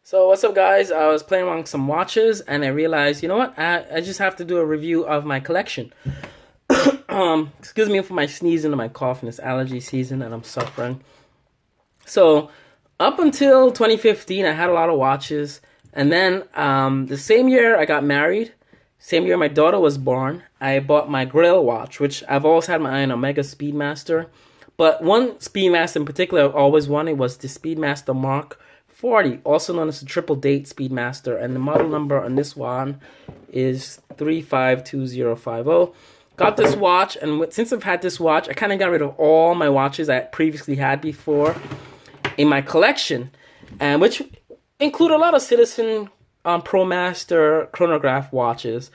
So what's up, guys? I was playing around with some watches and I realized, you know what? I just have to do a review of my collection. Excuse me for my sneezing and my coughing. It's allergy season and I'm suffering. So up until 2015, I had a lot of watches. And then the same year I got married, same year my daughter was born, I bought my Grail watch, which I've always had my eye on Omega Speedmaster. But one Speedmaster in particular I've always wanted was the Speedmaster Mark 40, also known as the Triple Date Speedmaster, and the model number on this one is 352050. Got this watch, and since I've had this watch, I kind of got rid of all my watches I previously had before in my collection, and which include a lot of Citizen ProMaster chronograph watches,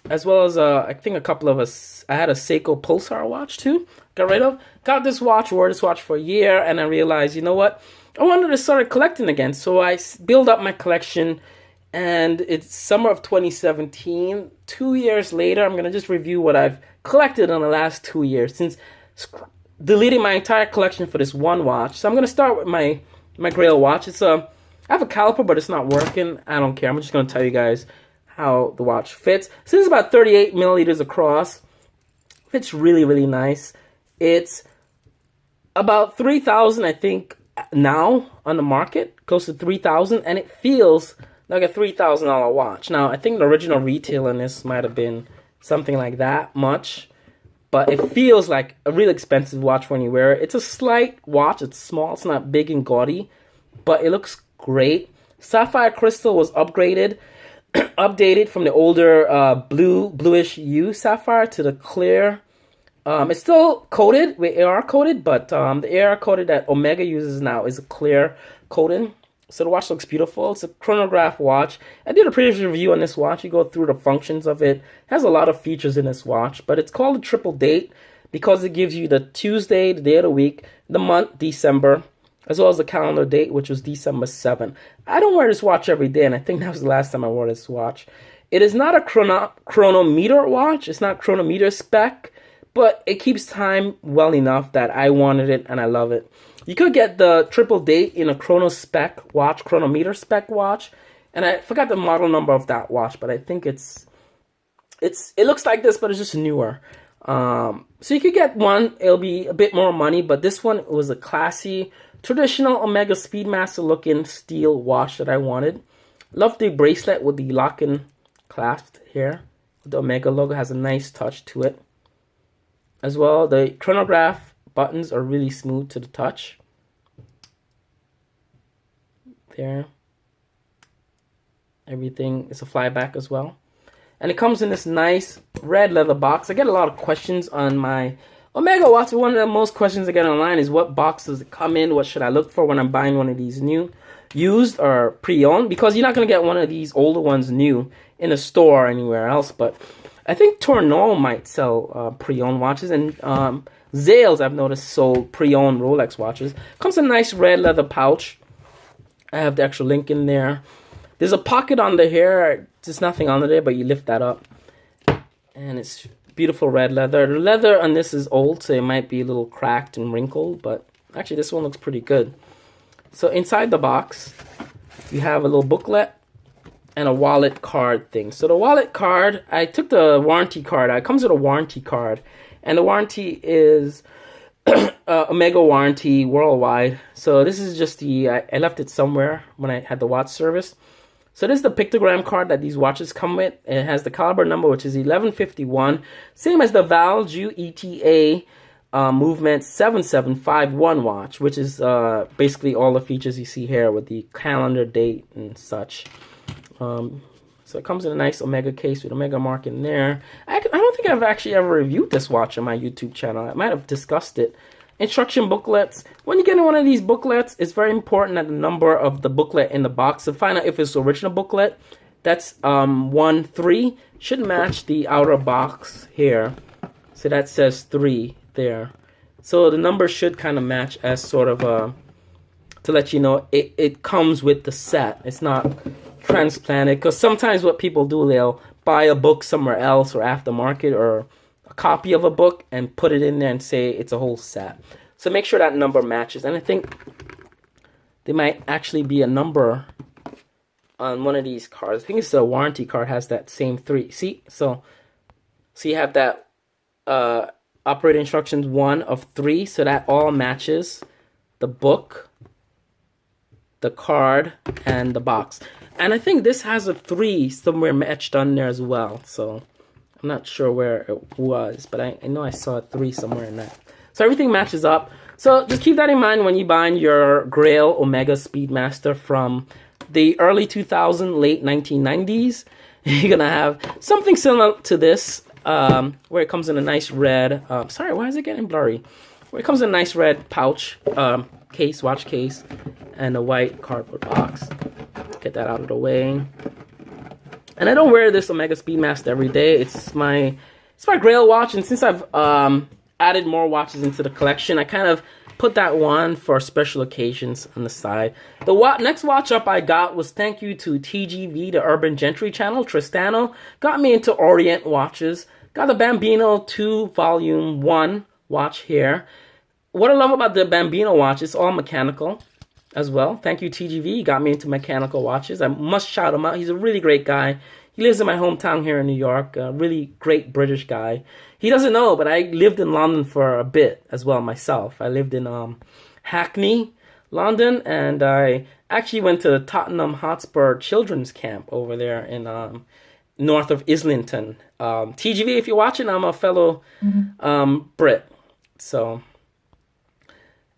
as well as I think a couple of us. I had a Seiko Pulsar watch too. Got rid of. Got this watch, wore this watch for a year, and I realized, you know what? I wanted to start collecting again, so I built up my collection, and it's summer of 2017. 2 years later, I'm going to just review what I've collected in the last 2 years, since deleting my entire collection for this one watch. So I'm going to start with my Grail watch. I have a caliper, but it's not working. I don't care. I'm just going to tell you guys how the watch fits. So this is about 38 milliliters across. Fits really, really nice. It's about 3,000, I think, now on the market, close to 3,000, and it feels like a $3,000 watch. Now, I think the original retail on this might have been something like that much, but it feels like a really expensive watch when you wear it. It's a slight watch. It's small. It's not big and gaudy, but it looks great. Sapphire crystal was upgraded, updated from the older bluish hue sapphire to the clear. It's still coated with AR coated, but the AR coated that Omega uses now is a clear coating. So the watch looks beautiful. It's a chronograph watch. I did a previous review on this watch. You go through the functions of it. It has a lot of features in this watch, but it's called a triple date because it gives you the Tuesday, the day of the week, the month, December, as well as the calendar date, which was December 7th. I don't wear this watch every day, and I think that was the last time I wore this watch. It is not a chronometer watch. It's not chronometer spec, but it keeps time well enough that I wanted it and I love it. You could get the triple date in a chronometer spec watch, and I forgot the model number of that watch, but I think it looks like this, but it's just newer. So you could get one. It'll be a bit more money, but this one was a classy, traditional Omega Speedmaster looking steel watch that I wanted. Love the bracelet with the lock-in clasp here. The Omega logo has a nice touch to it. As well, the chronograph buttons are really smooth to the touch. There. Everything is a flyback as well. And it comes in this nice red leather box. I get a lot of questions on my Omega watch. One of the most questions I get online is what box does it come in? What should I look for when I'm buying one of these new, used or pre-owned? Because you're not going to get one of these older ones new in a store or anywhere else, but I think Tourneau might sell pre-owned watches, and Zales, I've noticed, sold pre-owned Rolex watches. Comes in a nice red leather pouch. I have the actual link in there. There's a pocket under here. There's nothing under there, but you lift that up. And it's beautiful red leather. The leather on this is old, so it might be a little cracked and wrinkled, but actually this one looks pretty good. So inside the box, you have a little booklet and a wallet card thing. So the wallet card, I took the warranty card out. It comes with a warranty card, and the warranty is Omega warranty worldwide. So this is just I left it somewhere when I had the watch service. So this is the pictogram card that these watches come with. It has the caliber number, which is 1151, same as the Valju ETA Movement 7751 watch, which is basically all the features you see here with the calendar date and such. So it comes in a nice Omega case with Omega mark in there. I don't think I've actually ever reviewed this watch on my YouTube channel. I might have discussed it. Instruction booklets. When you get in one of these booklets, it's very important that the number of the booklet in the box, to find out if it's the original booklet, that's 1-3, should match the outer box here. So that says 3 there. So the number should kind of match as sort of to let you know it comes with the set. It's not transplanted, because sometimes what people do, they'll buy a book somewhere else or aftermarket or a copy of a book and put it in there and say it's a whole set. So make sure that number matches. And I think there might actually be a number on one of these cards. I think it's a warranty card, has that same 3. See? So you have that operating instructions 1 of 3, so that all matches the book, the card, and the box. And I think this has a 3 somewhere etched on there as well. So I'm not sure where it was, but I know I saw a 3 somewhere in that. So everything matches up. So just keep that in mind when you buy your Grail Omega Speedmaster from the early 2000s, late 1990s. You're going to have something similar to this, where it comes in a nice red, sorry, why is it getting blurry? Where it comes in a nice red pouch, case, watch case, and a white cardboard box. Get that out of the way. And I don't wear this Omega Speedmaster every day. It's my Grail watch, and since I've added more watches into the collection, I kind of put that one for special occasions on the side. The next watch up I got was thank you to TGV, the Urban Gentry channel. Tristano got me into Orient watches. Got the Bambino 2 Volume 1 watch here. What I love about the Bambino watch, it's all mechanical as well. Thank you, TGV. He got me into mechanical watches. I must shout him out. He's a really great guy. He lives in my hometown here in New York. A really great British guy. He doesn't know, but I lived in London for a bit as well myself. I lived in Hackney, London, and I actually went to the Tottenham Hotspur Children's Camp over there in north of Islington. TGV, if you're watching, I'm a fellow Brit. So,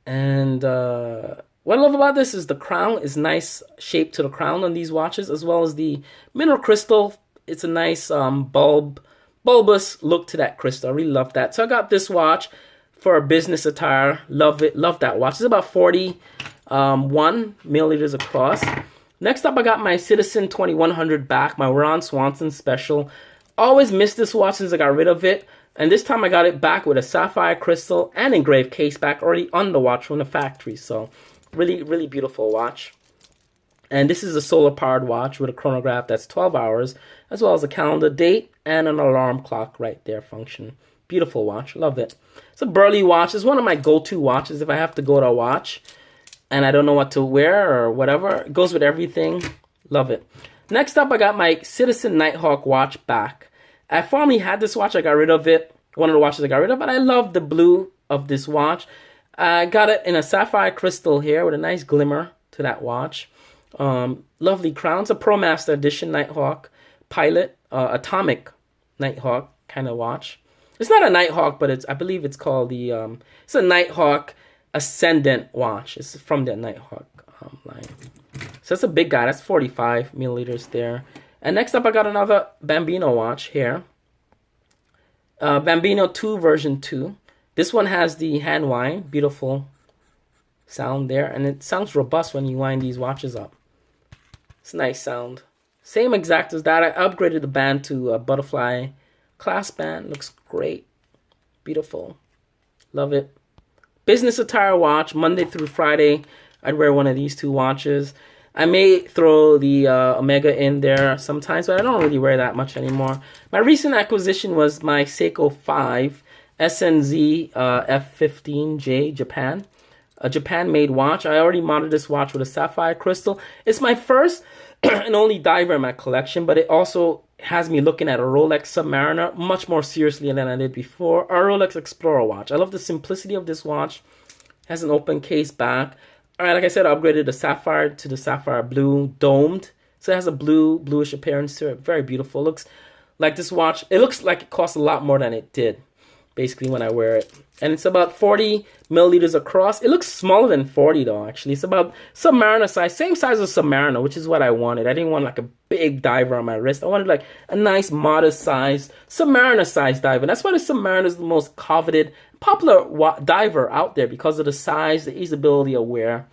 and what I love about this is the crown is nice shape to the crown on these watches, as well as the mineral crystal. It's a nice bulbous look to that crystal. I really love that. So I got this watch for business attire. Love it. Love that watch. It's about 41 milliliters across. Next up, I got my Citizen 2100 back, my Ron Swanson special. Always missed this watch since I got rid of it. And this time I got it back with a sapphire crystal and engraved case back already on the watch from the factory. So really, really beautiful watch. And this is a solar-powered watch with a chronograph that's 12 hours, as well as a calendar date and an alarm clock right there function. Beautiful watch. Love it. It's a Burley watch. It's one of my go-to watches if I have to go to a watch and I don't know what to wear or whatever. It goes with everything. Love it. Next up, I got my Citizen Nighthawk watch back. I formerly had this watch. I got rid of it. One of the watches I got rid of, but I love the blue of this watch. I got it in a sapphire crystal here with a nice glimmer to that watch. Lovely crown. It's a ProMaster Edition Nighthawk Pilot, Atomic Nighthawk kind of watch. It's not a Nighthawk, but I believe it's called it's a Nighthawk Ascendant watch. It's from the Nighthawk line. So that's a big guy. That's 45 milliliters there. And next up, I got another Bambino watch here. Bambino 2 version 2. This one has the hand wind. Beautiful sound there. And it sounds robust when you wind these watches up. It's a nice sound. Same exact as that. I upgraded the band to a butterfly clasp band. Looks great. Beautiful. Love it. Business attire watch. Monday through Friday, I'd wear one of these two watches. I may throw the Omega in there sometimes, but I don't really wear that much anymore. My recent acquisition was my Seiko 5 SNZ F15J Japan. A Japan-made watch. I already mounted this watch with a sapphire crystal. It's my first and only diver in my collection, but it also has me looking at a Rolex Submariner much more seriously than I did before. A Rolex Explorer watch. I love the simplicity of this watch. It has an open case back. All right, like I said, I upgraded the sapphire to the sapphire blue domed. So it has a bluish appearance to it. Very beautiful. Looks like this watch. It looks like it costs a lot more than it did, basically, when I wear it. And it's about 40 milliliters across. It looks smaller than 40, though, actually. It's about Submariner size. Same size as Submariner, which is what I wanted. I didn't want, like, a big diver on my wrist. I wanted, like, a nice, modest size, Submariner size diver. That's why the Submariner is the most coveted, popular diver out there, because of the size, the easeability of wear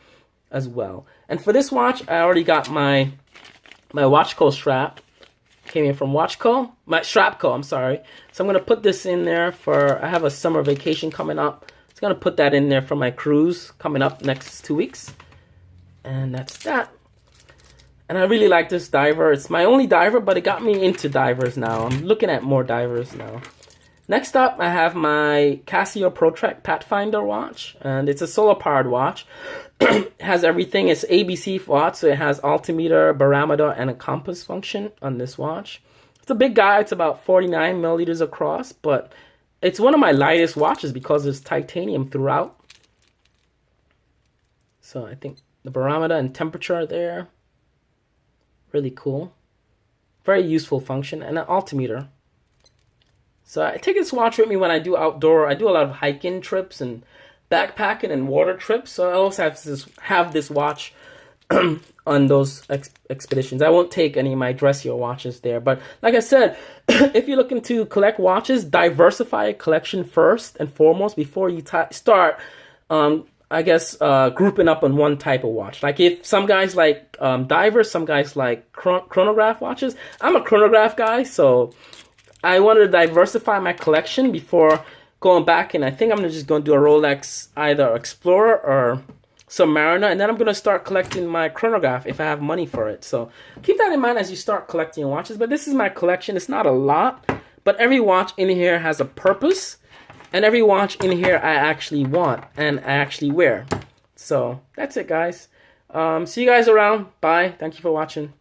as well. And for this watch, I already got my Watchco strap. Came in from Watchco, my Strapco, I'm sorry. So I'm going to put this in there I have a summer vacation coming up. So I'm going to put that in there for my cruise coming up next 2 weeks. And that's that. And I really like this diver. It's my only diver, but it got me into divers now. I'm looking at more divers now. Next up, I have my Casio ProTrack Pathfinder watch, and it's a solar-powered watch. It has everything. It's ABC watch, so it has altimeter, barometer, and a compass function on this watch. It's a big guy. It's about 49 milliliters across, but it's one of my lightest watches because it's titanium throughout. So I think the barometer and temperature are there. Really cool. Very useful function. And an altimeter. So I take this watch with me when I do outdoor. I do a lot of hiking trips and backpacking and water trips. So I always have this watch on those expeditions. I won't take any of my dressier watches there. But like I said, if you're looking to collect watches, diversify a collection first and foremost before you start, grouping up on one type of watch. Like if some guys like divers, some guys like chronograph watches. I'm a chronograph guy, so I wanted to diversify my collection before going back, and I think I'm just going to do a Rolex, either Explorer or Submariner, and then I'm going to start collecting my chronograph if I have money for it. So keep that in mind as you start collecting watches. But this is my collection. It's not a lot, but every watch in here has a purpose, and every watch in here I actually want and I actually wear. So that's it, guys. See you guys around. Bye. Thank you for watching.